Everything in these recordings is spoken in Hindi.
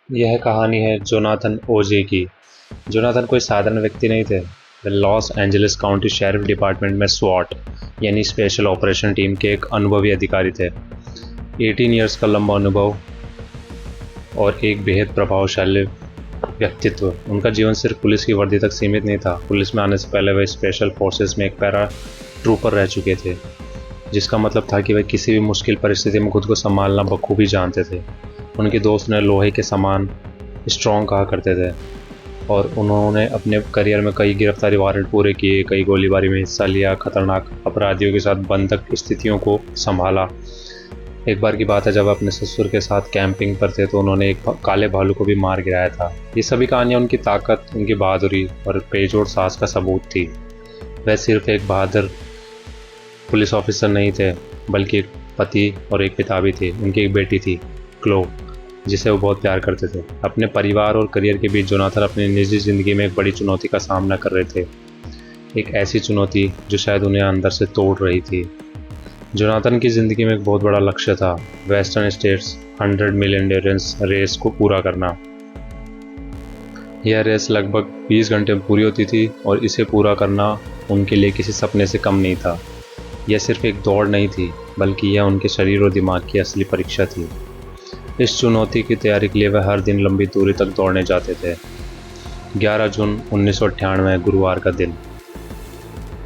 यह कहानी है जोनाथन ओजे की। जोनाथन कोई साधारण व्यक्ति नहीं थे। वे Los Angeles county sheriff department में स्वॉट यानी स्पेशल ऑपरेशन टीम के एक अनुभवी अधिकारी थे। 18 इयर्स का लंबा अनुभव और एक बेहद प्रभावशाली व्यक्तित्व। उनका जीवन सिर्फ पुलिस की वर्दी तक सीमित नहीं था। पुलिस में आने से पहले वे स्पेशल फोर्सेस में एक पैरा ट्रूपर रह चुके थे, जिसका मतलब था कि वे किसी भी मुश्किल परिस्थिति में खुद को संभालना बखूबी जानते थे। उनके दोस्त उन्हें लोहे के समान स्ट्रॉन्ग कहा करते थे और उन्होंने अपने करियर में कई गिरफ्तारी वारंट पूरे किए, कई गोलीबारी में हिस्सा लिया, खतरनाक अपराधियों के साथ बंधक स्थितियों को संभाला। एक बार की बात है, जब अपने ससुर के साथ कैंपिंग पर थे तो उन्होंने एक काले भालू को भी मार गिराया था। ये सभी कहानियाँ उनकी ताकत, उनकी बहादुरी और बेजोड़ साहस का सबूत थी। वह सिर्फ एक बहादुर पुलिस ऑफिसर नहीं थे, बल्कि एक पति और एक पिता भी थे। उनकी एक बेटी थी, क्लो, जिसे वो बहुत प्यार करते थे। अपने परिवार और करियर के बीच जोनाथन अपनी निजी ज़िंदगी में एक बड़ी चुनौती का सामना कर रहे थे। एक ऐसी चुनौती जो शायद उन्हें अंदर से तोड़ रही थी। जोनाथन की ज़िंदगी में एक बहुत बड़ा लक्ष्य था, वेस्टर्न स्टेट्स 100 मील एंड्योरेंस रेस को पूरा करना। यह रेस लगभग 20 घंटे में पूरी होती थी और इसे पूरा करना उनके लिए किसी सपने से कम नहीं था। यह सिर्फ एक दौड़ नहीं थी, बल्कि यह उनके शरीर और दिमाग की असली परीक्षा थी। इस चुनौती की तैयारी के लिए वह हर दिन लंबी दूरी तक दौड़ने जाते थे। 11 जून 1998 गुरुवार का दिन।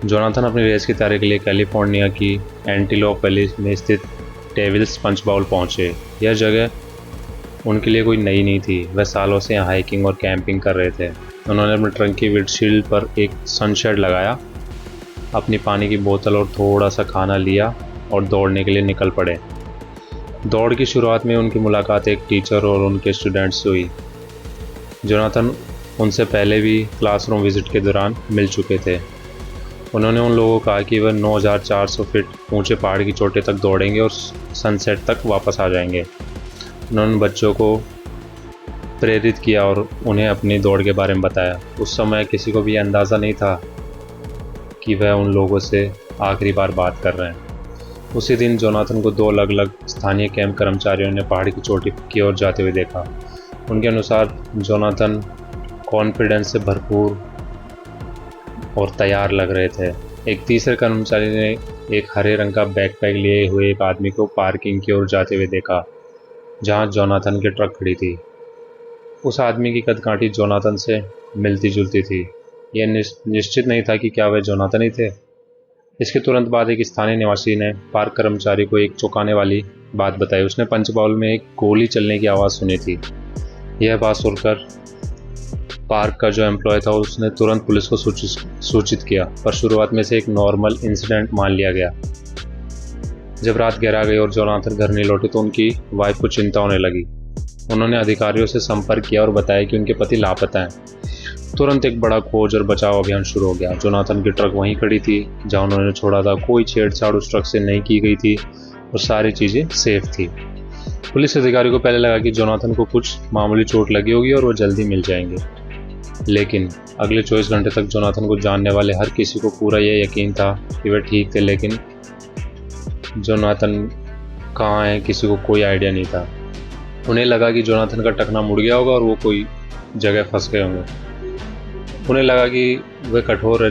जोनाथन अपनी रेस की तैयारी के लिए कैलिफोर्निया की एंटीलोप वैली में स्थित डेविल्स पंच बाउल पहुंचे। यह जगह उनके लिए कोई नई नहीं थी। वह सालों से यहाँ हाइकिंग और कैंपिंग कर रहे थे। उन्होंने अपने ट्रंक की विंडशील्ड पर एक सनशेड लगाया, अपनी पानी की बोतल और थोड़ा सा खाना लिया और दौड़ने के लिए निकल पड़े। दौड़ की शुरुआत में उनकी मुलाकात एक टीचर और उनके स्टूडेंट्स से हुई। जोनाथन उनसे पहले भी क्लासरूम विजिट के दौरान मिल चुके थे। उन्होंने उन लोगों को कहा कि वह 9400 फीट ऊंचे पहाड़ की चोटी तक दौड़ेंगे और सनसेट तक वापस आ जाएंगे। उन्होंने बच्चों को प्रेरित किया और उन्हें अपनी दौड़ के बारे में बताया। उस समय किसी को भी अंदाज़ा नहीं था कि वह उन लोगों से आखिरी बार बात कर रहे हैं। उसी दिन जोनाथन को 2 अलग अलग स्थानीय कैंप कर्मचारियों ने पहाड़ की चोटी की ओर जाते हुए देखा। उनके अनुसार जोनाथन कॉन्फिडेंस से भरपूर और तैयार लग रहे थे। एक तीसरे कर्मचारी ने एक हरे रंग का बैकपैक लिए हुए एक आदमी को पार्किंग की ओर जाते हुए देखा, जहां जोनाथन की ट्रक खड़ी थी। उस आदमी की कदकाठी जोनाथन से मिलती जुलती थी। यह निश्चित नहीं था कि क्या वे जोनाथन ही थे। इसके तुरंत बाद एक स्थानीय निवासी ने पार्क कर्मचारी को एक चौंकाने वाली बात बताई। उसने पंच बाउल में एक गोली चलने की आवाज़ सुनी थी। यह बात सुनकर पार्क का जो एम्प्लॉय था उसने तुरंत पुलिस को सूचित किया, पर शुरुआत में से एक नॉर्मल इंसिडेंट मान लिया गया। जब रात गहरा गई और जोनाथन घर नहीं लौटे तो उनकी वाइफ को चिंता होने लगी। उन्होंने अधिकारियों से संपर्क किया और बताया कि उनके पति लापता हैं। तुरंत एक बड़ा खोज और बचाव अभियान शुरू हो गया। जोनाथन की ट्रक वहीं खड़ी थी जहां उन्होंने छोड़ा था। कोई छेड़छाड़ उस ट्रक से नहीं की गई थी और सारी चीज़ें सेफ थी। पुलिस अधिकारी को पहले लगा कि जोनाथन को कुछ मामूली चोट लगी होगी और वो जल्दी मिल जाएंगे, लेकिन अगले 24 घंटे तक जोनाथन को जानने वाले हर किसी को पूरा यह यकीन था कि वे ठीक थे, लेकिन जोनाथन कहाँ हैं किसी को कोई आइडिया नहीं था। उन्हें लगा कि जोनाथन का टकना मुड़ गया होगा और वो कोई जगह फंस गए होंगे। उन्हें लगा कि वे कठोर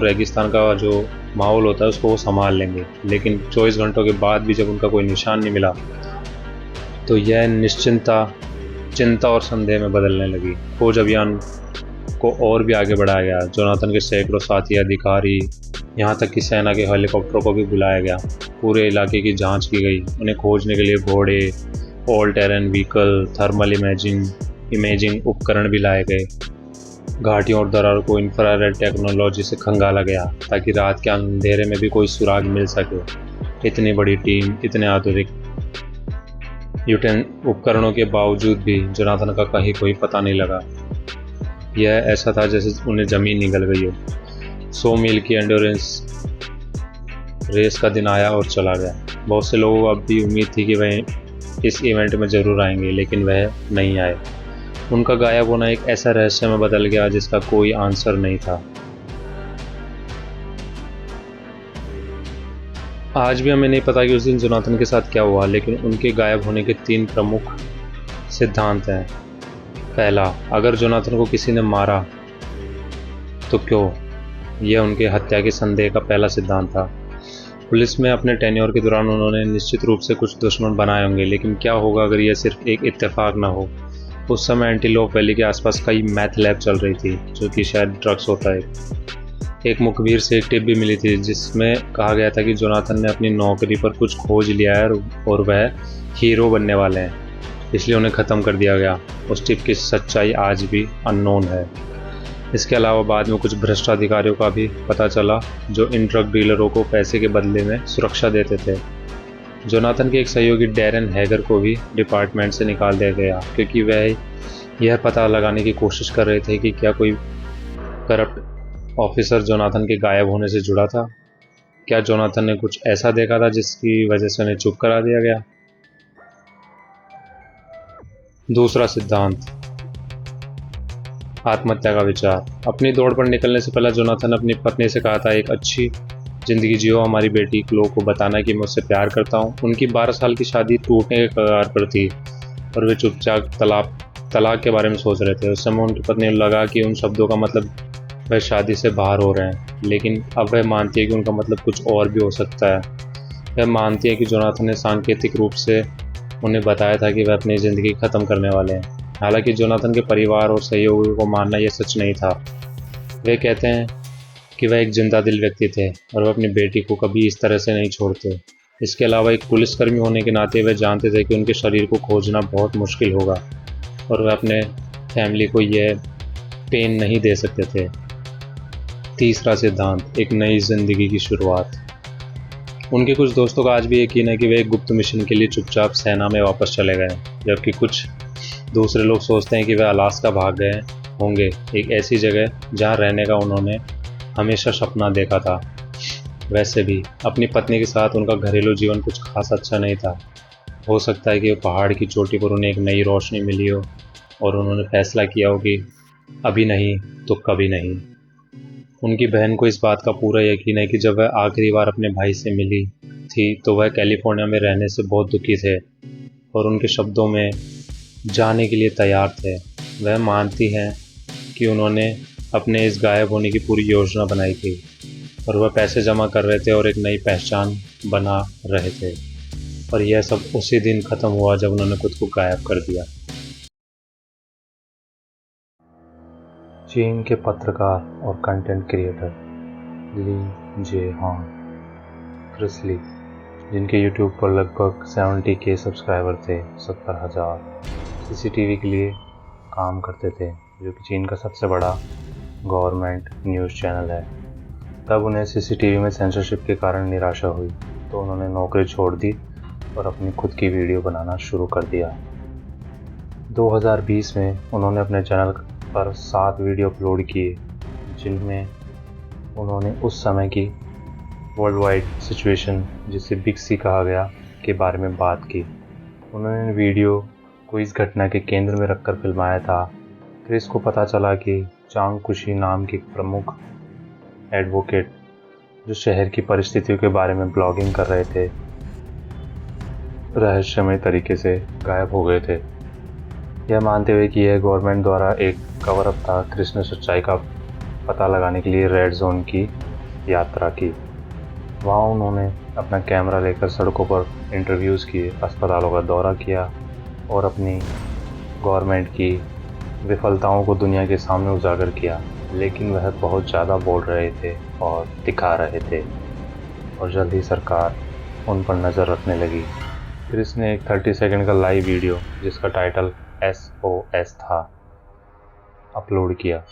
रेगिस्तान का जो माहौल होता है उसको वो संभाल लेंगे, लेकिन 24 घंटों के बाद भी जब उनका कोई निशान नहीं मिला तो यह निश्चिंता, चिंता और संदेह में बदलने लगी। खोज अभियान को और भी आगे बढ़ाया गया। जोनाथन के सैकड़ों साथी, अधिकारी, यहाँ तक कि सेना के हेलीकॉप्टरों को भी बुलाया गया। पूरे इलाके की जांच की गई। उन्हें खोजने के लिए घोड़े, all terrain vehicle, thermal imaging उपकरण भी लाए गए। घाटियों और दरारों को इंफ्रारेड टेक्नोलॉजी से खंगाला गया ताकि रात के अंधेरे में भी कोई सुराग मिल सके। इतनी बड़ी टीम, इतने आधुनिक उपकरणों के बावजूद भी जोनाथन का कहीं कोई पता नहीं लगा। यह ऐसा था जैसे उन्हें ज़मीन निगल गई हो। 100 मील की एंड्योरेंस रेस का दिन आया और चला गया। बहुत से लोगों को अब भी उम्मीद थी कि वह इस इवेंट में ज़रूर आएंगे, लेकिन वह नहीं आए। उनका गायब होना एक ऐसा रहस्य में बदल गया जिसका कोई आंसर नहीं था। आज भी हमें नहीं पता कि उस दिन जोनाथन के साथ क्या हुआ, लेकिन उनके गायब होने के 3 प्रमुख सिद्धांत हैं। पहला, अगर जोनाथन को किसी ने मारा तो क्यों? यह उनके हत्या के संदेह का पहला सिद्धांत था। पुलिस में अपने टेन्योर के दौरान उन्होंने निश्चित रूप से कुछ दुश्मन बनाए होंगे, लेकिन क्या होगा अगर यह सिर्फ एक इत्तेफाक न हो? उस समय एंटीलोप वैली के आसपास कई मैथ लैब चल रही थी, जो कि शायद ड्रग्स होता है। एक मुखबिर से एक टिप भी मिली थी जिसमें कहा गया था कि जोनाथन ने अपनी नौकरी पर कुछ खोज लिया है और वह हीरो बनने वाले हैं, इसलिए उन्हें ख़त्म कर दिया गया। उस टिप की सच्चाई आज भी अननोन है। इसके अलावा बाद में कुछ भ्रष्ट अधिकारियों का भी पता चला जो इन ड्रग डीलरों को पैसे के बदले में सुरक्षा देते थे। जोनाथन के एक सहयोगी डैरेन हैगर को भी डिपार्टमेंट से निकाल दिया गया क्योंकि वह यह पता लगाने की कोशिश कर रहे थे कि क्या कोई करप्ट ऑफिसर जोनाथन के गायब होने से जुड़ा था। क्या जोनाथन ने कुछ ऐसा देखा था जिसकी वजह से उन्हें चुप करा दिया गया? दूसरा सिद्धांत, आत्महत्या का विचार। अपनी दौड़ पर निकलने से पहले जोनाथन अपनी पत्नी से कहा था, एक अच्छी जिंदगी जियो, हमारी बेटी क्लो को बताना कि मैं उससे प्यार करता हूँ। उनकी 12 साल की शादी टूटने के कगार पर थी और वे चुपचाप तलाक के बारे में सोच रहे थे। उस समय उनकी पत्नी को लगा कि उन शब्दों का मतलब वह शादी से बाहर हो रहे हैं, लेकिन अब वह मानती है कि उनका मतलब कुछ और भी हो सकता है। वह मानती है कि जोनाथन ने सांकेतिक रूप से उन्हें बताया था कि वह अपनी ज़िंदगी ख़त्म करने वाले हैं। हालांकि जोनाथन के परिवार और सहयोगियों को मानना यह सच नहीं था। वे कहते हैं कि वह एक जिंदा दिल व्यक्ति थे और वह अपनी बेटी को कभी इस तरह से नहीं छोड़ते। इसके अलावा एक पुलिसकर्मी होने के नाते वह जानते थे कि उनके शरीर को खोजना बहुत मुश्किल होगा और वह अपने फैमिली को यह पेन नहीं दे सकते थे। तीसरा सिद्धांत, एक नई जिंदगी की शुरुआत। उनके कुछ दोस्तों का आज भी यकीन है कि वे एक गुप्त मिशन के लिए चुपचाप सेना में वापस चले गए, जबकि कुछ दूसरे लोग सोचते हैं कि वे अलास्का भाग गए होंगे, एक ऐसी जगह जहां रहने का उन्होंने हमेशा सपना देखा था। वैसे भी अपनी पत्नी के साथ उनका घरेलू जीवन कुछ खास अच्छा नहीं था। हो सकता है कि पहाड़ की चोटी पर उन्हें एक नई रोशनी मिली हो और उन्होंने फैसला किया हो कि अभी नहीं तो कभी नहीं। उनकी बहन को इस बात का पूरा यकीन है कि जब वह आखिरी बार अपने भाई से मिली थी तो वह कैलिफोर्निया में रहने से बहुत दुखी थे और उनके शब्दों में जाने के लिए तैयार थे। वह मानती हैं कि उन्होंने अपने इस गायब होने की पूरी योजना बनाई थी और वह पैसे जमा कर रहे थे और एक नई पहचान बना रहे थे, और यह सब उसी दिन ख़त्म हुआ जब उन्होंने खुद को गायब कर दिया। चीन के पत्रकार और कंटेंट क्रिएटर ली जे हांग, क्रिस ली, जिनके यूट्यूब पर लगभग 70K सब्सक्राइबर थे, 70,000, सीसीटीवी के लिए काम करते थे, जो कि चीन का सबसे बड़ा गवर्नमेंट न्यूज़ चैनल है। तब उन्हें सीसीटीवी में सेंसरशिप के कारण निराशा हुई तो उन्होंने नौकरी छोड़ दी और अपनी खुद की वीडियो बनाना शुरू कर दिया। 2020 में उन्होंने अपने चैनल पर 7 वीडियो अपलोड किए, जिनमें उन्होंने उस समय की वर्ल्ड वाइड सिचुएशन, जिसे बिग सी कहा गया, के बारे में बात की। उन्होंने वीडियो को इस घटना के केंद्र में रखकर फिल्माया था। क्रिस को पता चला कि चांग कुशी नाम के प्रमुख एडवोकेट, जो शहर की परिस्थितियों के बारे में ब्लॉगिंग कर रहे थे, रहस्यमय तरीके से गायब हो गए थे। यह मानते हुए कि यह गवर्नमेंट द्वारा एक कवर अप था, क्रिस ने सच्चाई का पता लगाने के लिए रेड जोन की यात्रा की। वहाँ उन्होंने अपना कैमरा लेकर सड़कों पर इंटरव्यूज़ किए, अस्पतालों का दौरा किया और अपनी गवर्नमेंट की विफलताओं को दुनिया के सामने उजागर किया। लेकिन वह बहुत ज़्यादा बोल रहे थे और दिखा रहे थे, और जल्द ही सरकार उन पर नज़र रखने लगी। क्रिस ने एक 30 सेकंड का लाइव वीडियो, जिसका टाइटल SOS था, अपलोड किया,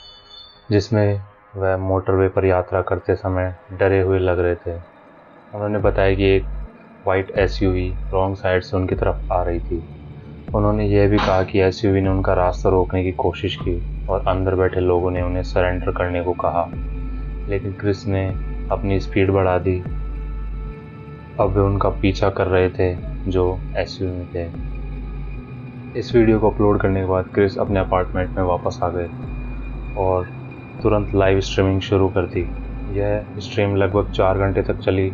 जिसमें वह मोटरवे पर यात्रा करते समय डरे हुए लग रहे थे। उन्होंने बताया कि एक वाइट SUV रॉन्ग साइड से उनकी तरफ आ रही थी। उन्होंने यह भी कहा कि SUV ने उनका रास्ता रोकने की कोशिश की और अंदर बैठे लोगों ने उन्हें सरेंडर करने को कहा, लेकिन क्रिस ने अपनी स्पीड बढ़ा दी। अब वे उनका पीछा कर रहे थे जो SUV में थे। इस वीडियो को अपलोड करने के बाद क्रिस अपने अपार्टमेंट में वापस आ गए और तुरंत लाइव स्ट्रीमिंग शुरू कर दी। यह स्ट्रीम लगभग 4 घंटे तक चली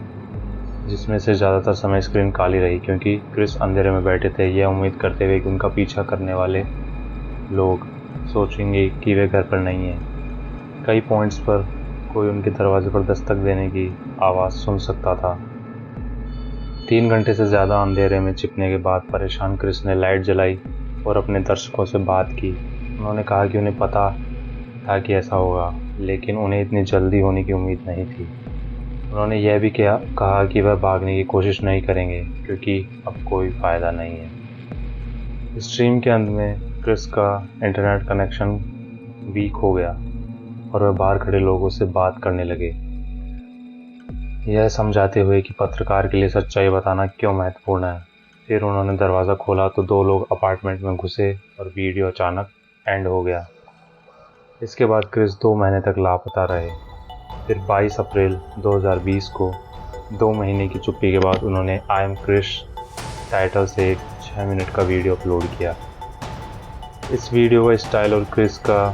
जिसमें से ज़्यादातर समय स्क्रीन काली रही क्योंकि क्रिस अंधेरे में बैठे थे, यह उम्मीद करते हुए कि उनका पीछा करने वाले लोग सोचेंगे कि वे घर पर नहीं हैं। कई पॉइंट्स पर कोई उनके दरवाजे पर दस्तक देने की आवाज़ सुन सकता था। 3 घंटे से ज़्यादा अंधेरे में छिपने के बाद परेशान क्रिस ने लाइट जलाई और अपने दर्शकों से बात की। उन्होंने कहा कि उन्हें पता था कि ऐसा होगा, लेकिन उन्हें इतनी जल्दी होने की उम्मीद नहीं थी। उन्होंने यह भी कहा कि वह भागने की कोशिश नहीं करेंगे क्योंकि अब कोई फ़ायदा नहीं है। स्ट्रीम के अंत में क्रिस का इंटरनेट कनेक्शन वीक हो गया और वह बाहर खड़े लोगों से बात करने लगे, यह समझाते हुए कि पत्रकार के लिए सच्चाई बताना क्यों महत्वपूर्ण है। फिर उन्होंने दरवाज़ा खोला तो 2 लोग अपार्टमेंट में घुसे और वीडियो अचानक एंड हो गया। इसके बाद क्रिस 2 महीने तक लापता रहे। फिर 22 अप्रैल 2020 को 2 महीने की चुप्पी के बाद उन्होंने आई एम क्रिस टाइटल से एक 6 मिनट का वीडियो अपलोड किया। इस वीडियो का स्टाइल और क्रिस का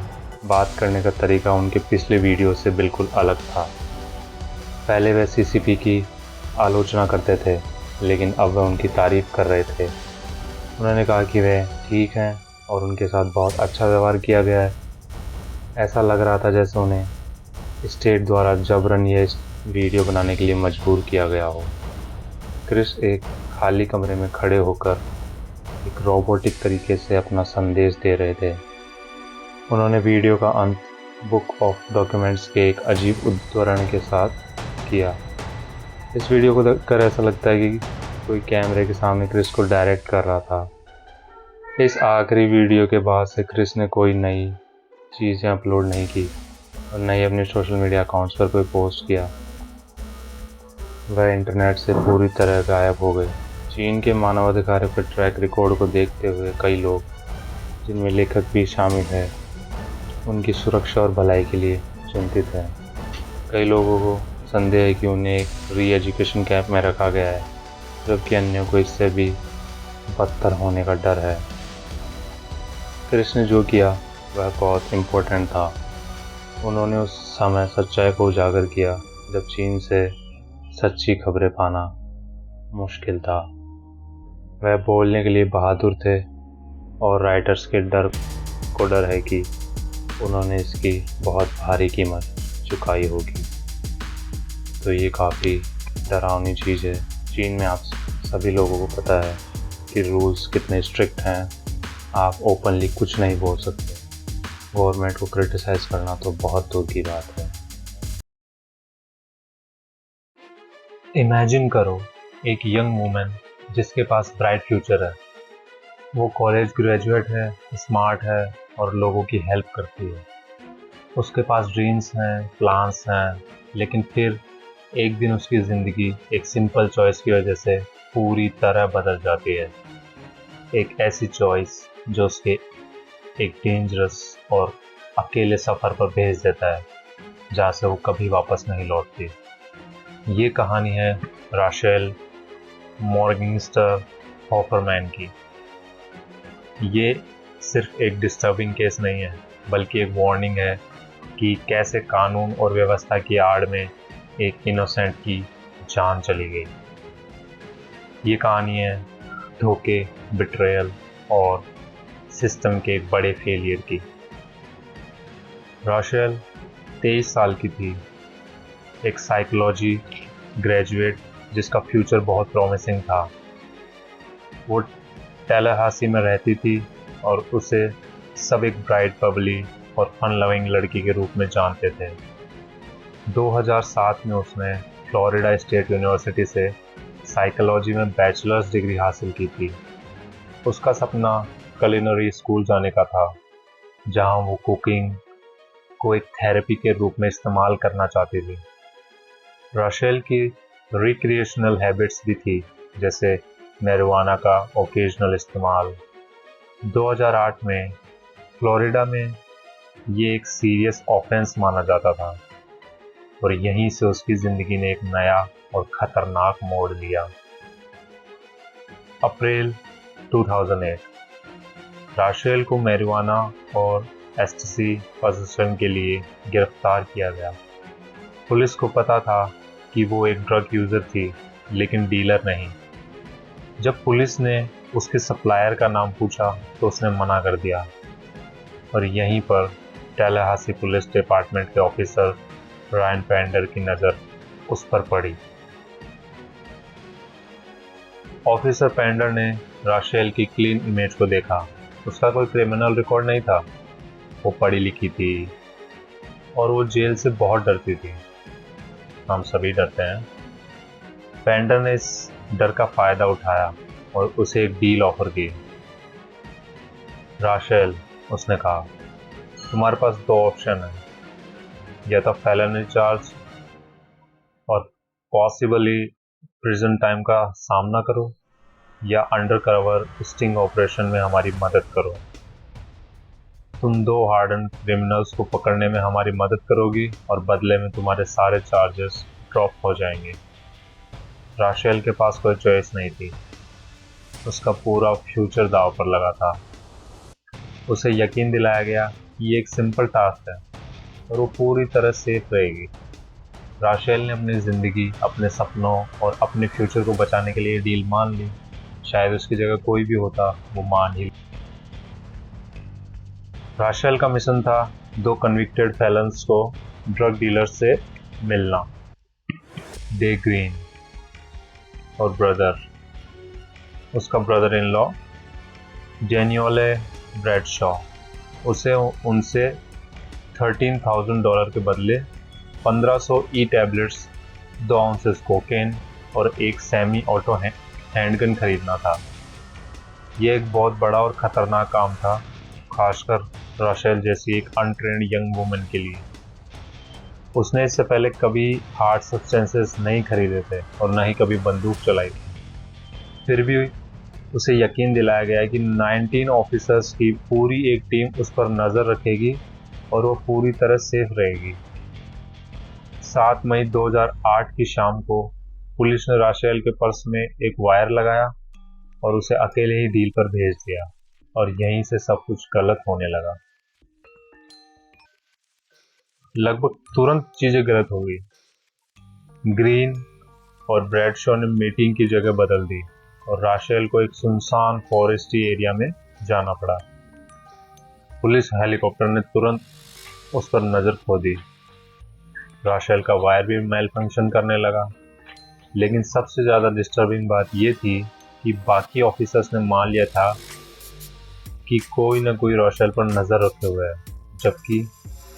बात करने का तरीका उनके पिछले वीडियो से बिल्कुल अलग था। पहले वह सीसीपी की आलोचना करते थे, लेकिन अब वह उनकी तारीफ़ कर रहे थे। उन्होंने कहा कि वे ठीक हैं और उनके साथ बहुत अच्छा व्यवहार किया गया है। ऐसा लग रहा था जैसे उन्हें स्टेट द्वारा जबरन ये वीडियो बनाने के लिए मजबूर किया गया हो। क्रिस एक खाली कमरे में खड़े होकर एक रोबोटिक तरीके से अपना संदेश दे रहे थे। उन्होंने वीडियो का अंत बुक ऑफ डॉक्यूमेंट्स के एक अजीब उद्धरण के साथ किया। इस वीडियो को देखकर ऐसा लगता है कि कोई कैमरे के सामने क्रिस को डायरेक्ट कर रहा था। इस आखिरी वीडियो के बाद से क्रिस ने कोई नई चीज़ें अपलोड नहीं की और न ही अपने सोशल मीडिया अकाउंट्स पर कोई पोस्ट किया। वह इंटरनेट से पूरी तरह गायब हो गए। चीन के मानवाधिकारों के ट्रैक रिकॉर्ड को देखते हुए कई लोग, जिनमें लेखक भी शामिल है, उनकी सुरक्षा और भलाई के लिए चिंतित हैं। कई लोगों को संदेह है कि उन्हें एक री एजुकेशन कैंप में रखा गया है, जबकि अन्यों को इससे भी बदतर होने का डर है। क्रिस ने जो किया वह बहुत इम्पोर्टेंट था। उन्होंने उस समय सच्चाई को उजागर किया जब चीन से सच्ची खबरें पाना मुश्किल था। वह बोलने के लिए बहादुर थे और राइटर्स के डर है कि उन्होंने इसकी बहुत भारी कीमत चुकाई होगी। तो ये काफ़ी डरावनी चीज़ है। चीन में आप सभी लोगों को पता है कि रूल्स कितने स्ट्रिक्ट हैं। आप ओपनली कुछ नहीं बोल सकते। गवर्नमेंट को क्रिटिसाइज़ करना तो बहुत दूर की बात है। इमेजिन करो एक यंग वुमेन जिसके पास ब्राइट फ्यूचर है। वो कॉलेज ग्रेजुएट है, स्मार्ट है और लोगों की हेल्प करती है। उसके पास ड्रीम्स हैं, प्लान्स हैं, लेकिन फिर एक दिन उसकी ज़िंदगी एक सिंपल चॉइस की वजह से पूरी तरह बदल जाती है। एक ऐसी चॉइस जो उसके एक डेंजरस और अकेले सफ़र पर भेज देता है, जहाँ से वो कभी वापस नहीं लौटती। ये कहानी है राशेल मॉर्गनस्टर हॉफरमैन की। ये सिर्फ एक डिस्टर्बिंग केस नहीं है, बल्कि एक वार्निंग है कि कैसे कानून और व्यवस्था की आड़ में एक इनोसेंट की जान चली गई। ये कहानी है धोखे, बिट्रेयल और सिस्टम के एक बड़े फेलियर की। राशेल 23 साल की थी, एक साइकोलॉजी ग्रेजुएट जिसका फ्यूचर बहुत प्रॉमिसिंग था। वो टैलाहासी में रहती थी और उसे सब एक ब्राइट, बबली और फन लविंग लड़की के रूप में जानते थे। 2007 में उसने फ्लोरिडा स्टेट यूनिवर्सिटी से साइकोलॉजी में बैचलर्स डिग्री हासिल की थी। उसका सपना कुलिनरी स्कूल जाने का था, जहां वो कुकिंग को एक थेरेपी के रूप में इस्तेमाल करना चाहती थी। राशेल की रिक्रिएशनल हैबिट्स भी थी, जैसे मैरिजुआना का ओकेजनल इस्तेमाल। 2008 में फ्लोरिडा में ये एक सीरियस ऑफेंस माना जाता था और यहीं से उसकी ज़िंदगी ने एक नया और ख़तरनाक मोड़ लिया। अप्रैल 2008 राशेल को मैरिजुआना और एस्टेसी पोजेशन के लिए गिरफ्तार किया गया। पुलिस को पता था कि वो एक ड्रग यूज़र थी, लेकिन डीलर नहीं। जब पुलिस ने उसके सप्लायर का नाम पूछा तो उसने मना कर दिया, और यहीं पर टैलाहासी पुलिस डिपार्टमेंट के ऑफिसर रायन पेंडर की नज़र उस पर पड़ी। ऑफिसर पेंडर ने राशेल की क्लीन इमेज को देखा। उसका कोई क्रिमिनल रिकॉर्ड नहीं था, वो पढ़ी लिखी थी और वो जेल से बहुत डरती थी। हम सभी डरते हैं। पेंडर ने इस डर का फायदा उठाया और उसे एक डील ऑफर की। राशेल, उसने कहा, तुम्हारे पास दो ऑप्शन है, या तो फेलनी चार्ज और पॉसिबली प्रिजन टाइम का सामना करो, या अंडरकवर स्टिंग ऑपरेशन में हमारी मदद करो। तुम दो हार्डन क्रिमिनल्स को पकड़ने में हमारी मदद करोगी और बदले में तुम्हारे सारे चार्जेस ड्रॉप हो जाएंगे। राशेल के पास कोई चॉइस नहीं थी। उसका पूरा फ्यूचर दांव पर लगा था। उसे यकीन दिलाया गया कि ये एक सिंपल टास्क है और वो पूरी तरह सेफ रहेगी। राशेल ने अपनी ज़िंदगी, अपने सपनों और अपने फ्यूचर को बचाने के लिए डील मान ली। शायद उसकी जगह कोई भी होता वो मान ही। राशेल का मिशन था दो कन्विक्टेड फेलन्स को ड्रग डीलर्स से मिलना, डे ग्रीन और ब्रदर, उसका ब्रदर इन लॉ डेनियोले ब्रैडशॉ। उसे उनसे $13,000 के बदले 1500 ई टैबलेट्स, 2 आउंसेस कोकेन और एक सेमी ऑटो हैंडगन खरीदना था। यह एक बहुत बड़ा और ख़तरनाक काम था, खासकर राशेल जैसी एक अनट्रेंड यंग वुमन के लिए। उसने इससे पहले कभी हार्ड सब्सटेंसेस नहीं खरीदे थे और न ही कभी बंदूक चलाई थी। फिर भी उसे यकीन दिलाया गया कि 19 ऑफिसर्स की पूरी एक टीम उस पर नज़र रखेगी और वो पूरी तरह सेफ रहेगी। 7 मई 2008 की शाम को पुलिस ने राशेल के पर्स में एक वायर लगाया और उसे अकेले ही डील पर भेज दिया, और यहीं से सब कुछ गलत होने लगा। लगभग तुरंत चीजें गलत हो गई। ग्रीन और ब्रैडशॉ ने मीटिंग की जगह बदल दी और राशेल को एक सुनसान फॉरेस्टी एरिया में जाना पड़ा। पुलिस हेलीकॉप्टर ने तुरंत उस पर नजर खो दी। राशेल का वायर भी मेल फंक्शन करने लगा, लेकिन सबसे ज़्यादा डिस्टर्बिंग बात यह थी कि बाकी ऑफिसर्स ने मान लिया था कि कोई न कोई राशेल पर नज़र रखे हुए है, जबकि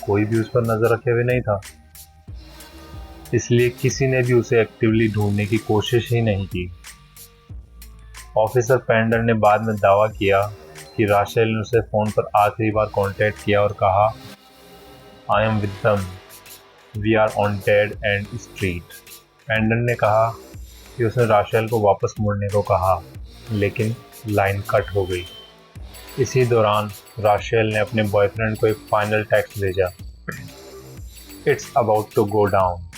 कोई भी उस पर नज़र रखे हुए नहीं था। इसलिए किसी ने भी उसे एक्टिवली ढूंढने की कोशिश ही नहीं की। ऑफिसर पेंडर ने बाद में दावा किया कि राशेल ने उसे फ़ोन पर आखिरी बार कांटेक्ट किया और कहा, I am with them, we are on dead end street. Pender ने कहा कि उसने राशेल को वापस मुड़ने को कहा, लेकिन लाइन कट हो गई। इसी दौरान राशेल ने अपने बॉयफ्रेंड को एक फाइनल टेक्स्ट भेजा, it's about to go down.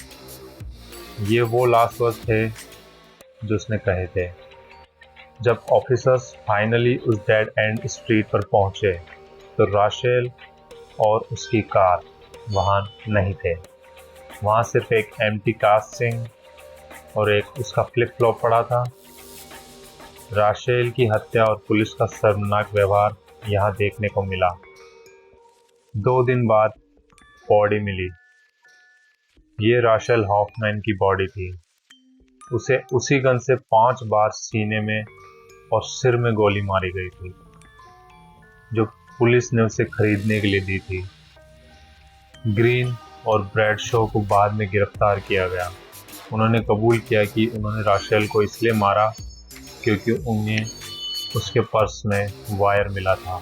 ये वो लास्ट वर्ड्स थे जो उसने कहे थे। जब ऑफिसर्स फाइनली उस डेड एंड स्ट्रीट पर पहुंचे तो राशेल और उसकी कार वहां नहीं थे। वहां सिर्फ एक एम्प्टी कास्टिंग और एक उसका फ्लिप फ्लॉप पड़ा था। राशेल की हत्या और पुलिस का शर्मनाक व्यवहार यहाँ देखने को मिला। 2 दिन बाद बॉडी मिली। ये राशेल हॉफमैन की बॉडी थी। उसे उसी गन से 5 बार सीने में और सिर में गोली मारी गई थी, जो पुलिस ने उसे खरीदने के लिए दी थी। ग्रीन और ब्रैडशॉ को बाद में गिरफ्तार किया गया। उन्होंने कबूल किया कि उन्होंने राशेल को इसलिए मारा क्योंकि उन्हें उसके पर्स में वायर मिला था।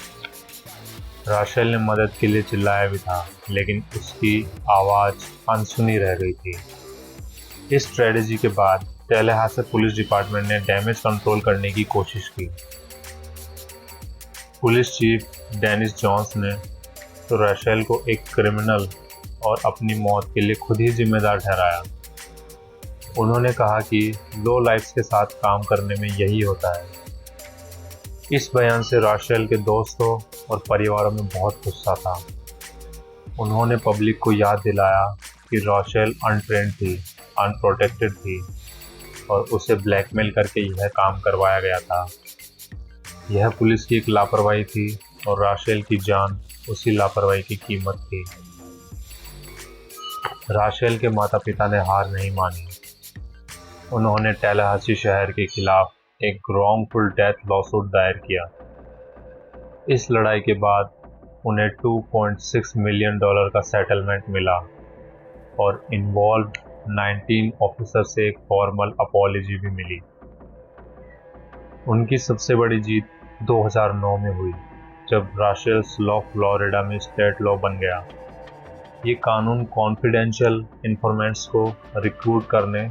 राशेल ने मदद के लिए चिल्लाया भी था, लेकिन उसकी आवाज़ अनसुनी रह गई थी। इस स्ट्रेटजी के बाद टैलाहासी पुलिस डिपार्टमेंट ने डैमेज कंट्रोल करने की कोशिश की। पुलिस चीफ डेनिस जॉन्स ने तो राशेल को एक क्रिमिनल और अपनी मौत के लिए खुद ही जिम्मेदार ठहराया। उन्होंने कहा कि लो लाइफ्स के साथ काम करने में यही होता है। इस बयान से राशेल के दोस्तों और परिवारों में बहुत गुस्सा था। उन्होंने पब्लिक को याद दिलाया कि राशेल अनट्रेंड थी, अनप्रोटेक्टेड थी और उसे ब्लैकमेल करके यह काम करवाया गया था। यह पुलिस की एक लापरवाही थी और राशेल की जान उसी लापरवाही की कीमत थी। राशेल के माता पिता ने हार नहीं मानी। उन्होंने टैलाहासी शहर के खिलाफ एक रॉन्गफुल डेथ लॉसूट दायर किया। इस लड़ाई के बाद उन्हें $2.6 मिलियन का सेटलमेंट मिला और इन्वॉल्व्ड 19 ऑफिसर से एक फॉर्मल अपॉलजी भी मिली। उनकी सबसे बड़ी जीत 2009 में हुई, जब राशेल्स लॉ फ्लोरिडा में स्टेट लॉ बन गया। ये कानून कॉन्फिडेंशियल इन्फॉर्मेंट्स को रिक्रूट करने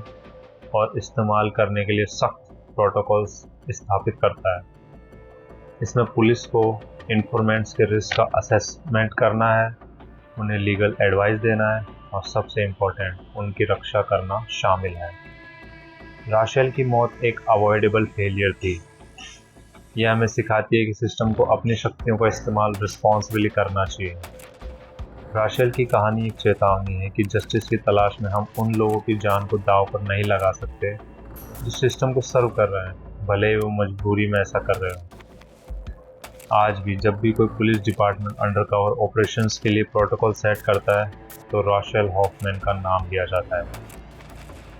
और इस्तेमाल करने के लिए सख्त प्रोटोकॉल्स स्थापित करता है। इसमें पुलिस को इन्फॉर्मेंट्स के रिस्क का असेसमेंट करना है, उन्हें लीगल एडवाइस देना है और सबसे इम्पोर्टेंट उनकी रक्षा करना शामिल है। राशेल की मौत एक अवॉइडेबल फेलियर थी। यह हमें सिखाती है कि सिस्टम को अपनी शक्तियों का इस्तेमाल रिस्पॉन्सिबली करना चाहिए। राशेल की कहानी एक चेतावनी है कि जस्टिस की तलाश में हम उन लोगों की जान को दांव पर नहीं लगा सकते जो सिस्टम को सर्व कर रहे हैं, भले ही वो मजबूरी में ऐसा कर रहे हो। आज भी जब भी कोई पुलिस डिपार्टमेंट अंडरकवर ऑपरेशंस के लिए प्रोटोकॉल सेट करता है तो राशेल हॉफमैन का नाम लिया जाता है।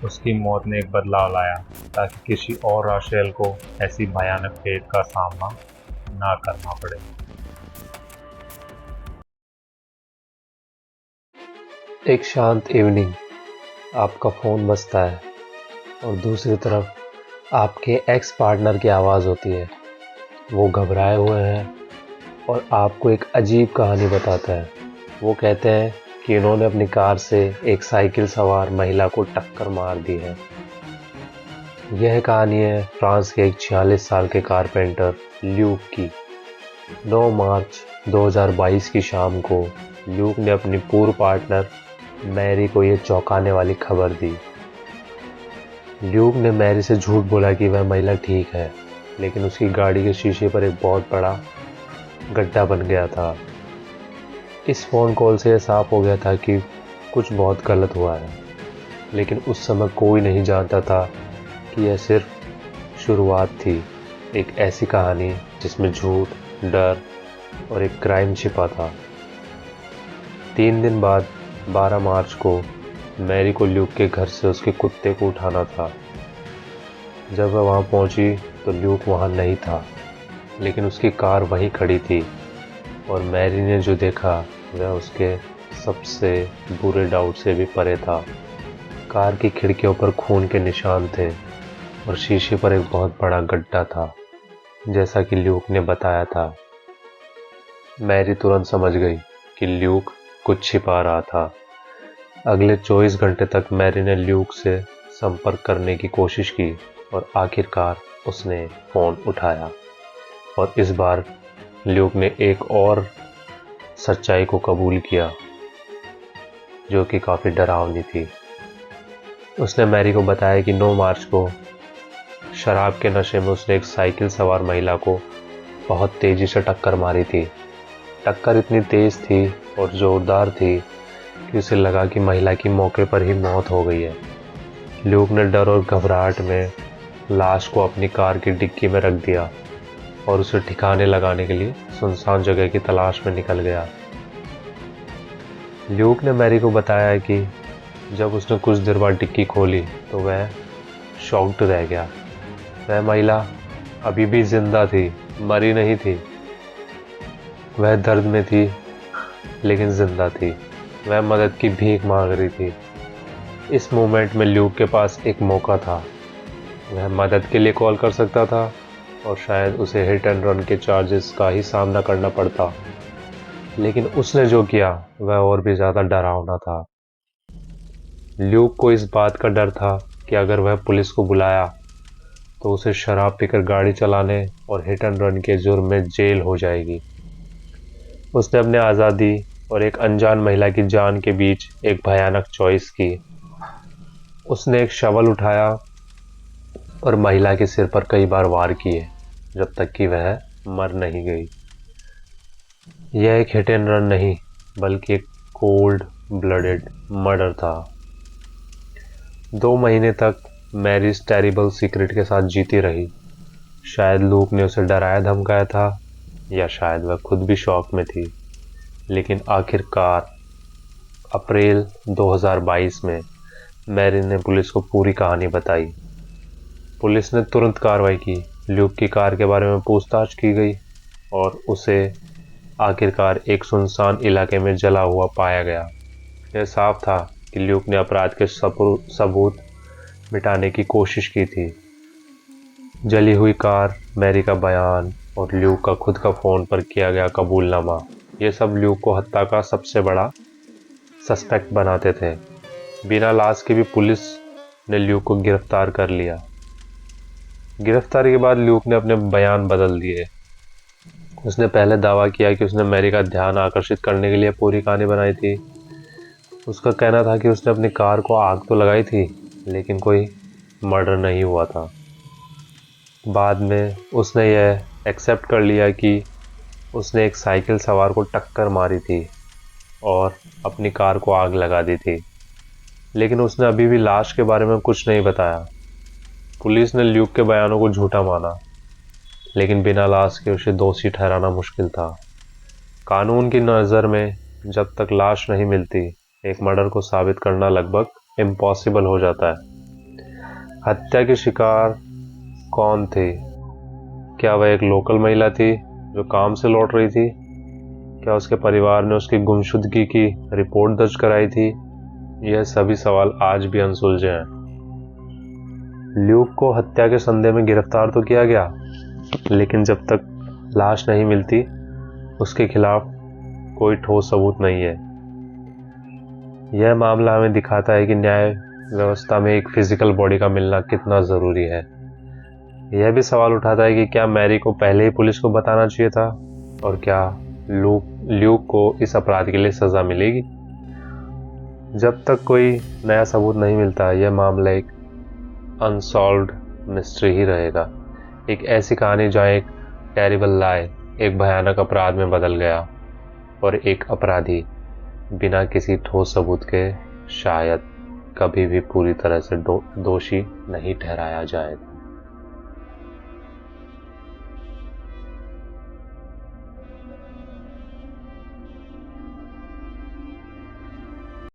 उसकी मौत ने एक बदलाव लाया ताकि किसी और राशेल को ऐसी भयानक फेट का सामना ना करना पड़े। एक शांत इवनिंग, आपका फ़ोन बजता है और दूसरी तरफ आपके एक्स पार्टनर की आवाज़ होती है। वो घबराए हुए हैं और आपको एक अजीब कहानी बताता है। वो कहते हैं कि इन्होंने अपनी कार से एक साइकिल सवार महिला को टक्कर मार दी है। यह कहानी है फ्रांस के एक 46 साल के कारपेंटर ल्यूक की। 9 मार्च 2022 की शाम को ल्यूक ने अपनी पूर्व पार्टनर मैरी को यह चौंकाने वाली खबर दी। ल्यूक ने मैरी से झूठ बोला कि वह महिला ठीक है, लेकिन उसकी गाड़ी के शीशे पर एक बहुत बड़ा गड्ढा बन गया था। इस फ़ोन कॉल से यह साफ हो गया था कि कुछ बहुत गलत हुआ है, लेकिन उस समय कोई नहीं जानता था कि यह सिर्फ शुरुआत थी, एक ऐसी कहानी जिसमें झूठ, डर और एक क्राइम छिपा था। 3 दिन बाद 12 मार्च को मैरी को ल्यूक के घर से उसके कुत्ते को उठाना था। जब वह वहाँ पहुँची तो ल्यूक वहाँ नहीं था, लेकिन उसकी कार वहीं खड़ी थी और मैरी ने जो देखा वह उसके सबसे बुरे डाउट से भी परे था। कार की खिड़कियों पर खून के निशान थे और शीशे पर एक बहुत बड़ा गड्ढा था, जैसा कि ल्यूक ने बताया था। मैरी तुरंत समझ गई कि ल्यूक कुछ छिपा रहा था। अगले 24 घंटे तक मैरी ने ल्यूक से संपर्क करने की कोशिश की और आखिरकार उसने फ़ोन उठाया और इस बार ल्यूक ने एक और सच्चाई को कबूल किया, जो कि काफ़ी डरावनी थी। उसने मैरी को बताया कि 9 मार्च को शराब के नशे में उसने एक साइकिल सवार महिला को बहुत तेज़ी से टक्कर मारी थी। टक्कर इतनी तेज़ थी और ज़ोरदार थी कि उसे लगा कि महिला की मौके पर ही मौत हो गई है। ल्यूक ने डर और घबराहट में लाश को अपनी कार की डिक्की में रख दिया और उसे ठिकाने लगाने के लिए सुनसान जगह की तलाश में निकल गया। ल्यूक ने मैरी को बताया कि जब उसने कुछ देर बाद डिक्की खोली तो वह शॉक्ड रह गया। वह महिला अभी भी जिंदा थी, मरी नहीं थी। वह दर्द में थी लेकिन जिंदा थी। वह मदद की भीख मांग रही थी। इस मोमेंट में ल्यूक के पास एक मौका था। वह मदद के लिए कॉल कर सकता था और शायद उसे हिट एंड रन के चार्जेस का ही सामना करना पड़ता, लेकिन उसने जो किया वह और भी ज़्यादा डरावना था। ल्यूक को इस बात का डर था कि अगर वह पुलिस को बुलाया तो उसे शराब पीकर गाड़ी चलाने और हिट एंड रन के जुर्म में जेल हो जाएगी। उसने अपने आज़ादी और एक अनजान महिला की जान के बीच एक भयानक चॉइस की। उसने एक शवल उठाया और महिला के सिर पर कई बार वार किए जब तक कि वह मर नहीं गई। यह एक हिट एंड रन नहीं, बल्कि एक कोल्ड ब्लडेड मर्डर था। 2 महीने तक मैरी इस टेरिबल सीक्रेट के साथ जीती रही। शायद लूक ने उसे डराया धमकाया था, या शायद वह खुद भी शौक में थी। लेकिन आखिरकार अप्रैल 2022 में मैरी ने पुलिस को पूरी कहानी बताई। पुलिस ने तुरंत कार्रवाई की। ल्यूक की कार के बारे में पूछताछ की गई और उसे आखिरकार एक सुनसान इलाके में जला हुआ पाया गया। यह साफ था कि ल्यूक ने अपराध के सबूत मिटाने की कोशिश की थी। जली हुई कार, मैरी का बयान और ल्यूक का खुद का फ़ोन पर किया गया कबूलनामा, ये सब ल्यूक को हत्या का सबसे बड़ा सस्पेक्ट बनाते थे। बिना लाश के भी पुलिस ने ल्यूक को गिरफ्तार कर लिया। गिरफ्तारी के बाद ल्यूक ने अपने बयान बदल दिए। उसने पहले दावा किया कि उसने मैरी का ध्यान आकर्षित करने के लिए पूरी कहानी बनाई थी। उसका कहना था कि उसने अपनी कार को आग तो लगाई थी, लेकिन कोई मर्डर नहीं हुआ था। बाद में उसने यह एक्सेप्ट कर लिया कि उसने एक साइकिल सवार को टक्कर मारी थी और अपनी कार को आग लगा दी थी, लेकिन उसने अभी भी लाश के बारे में कुछ नहीं बताया। पुलिस ने ल्यूक के बयानों को झूठा माना, लेकिन बिना लाश के उसे दोषी ठहराना मुश्किल था। कानून की नज़र में जब तक लाश नहीं मिलती, एक मर्डर को साबित करना लगभग इम्पॉसिबल हो जाता है। हत्या की शिकार कौन थी? क्या वह एक लोकल महिला थी जो काम से लौट रही थी? क्या उसके परिवार ने उसकी गुमशुदगी की रिपोर्ट दर्ज कराई थी? यह सभी सवाल आज भी अनसुलझे हैं। ल्यूक को हत्या के संदेह में गिरफ्तार तो किया गया, लेकिन जब तक लाश नहीं मिलती, उसके खिलाफ कोई ठोस सबूत नहीं है। यह मामला हमें दिखाता है कि न्याय व्यवस्था में एक फिजिकल बॉडी का मिलना कितना ज़रूरी है। यह भी सवाल उठाता है कि क्या मैरी को पहले ही पुलिस को बताना चाहिए था, और क्या ल्यूक को इस अपराध के लिए सज़ा मिलेगी? जब तक कोई नया सबूत नहीं मिलता, यह मामला एक अनसॉल्व्ड मिस्ट्री ही रहेगा। एक ऐसी कहानी जहाँ एक टेरिबल लाई एक भयानक अपराध में बदल गया और एक अपराधी बिना किसी ठोस सबूत के शायद कभी भी पूरी तरह से दोषी नहीं ठहराया जाएगा।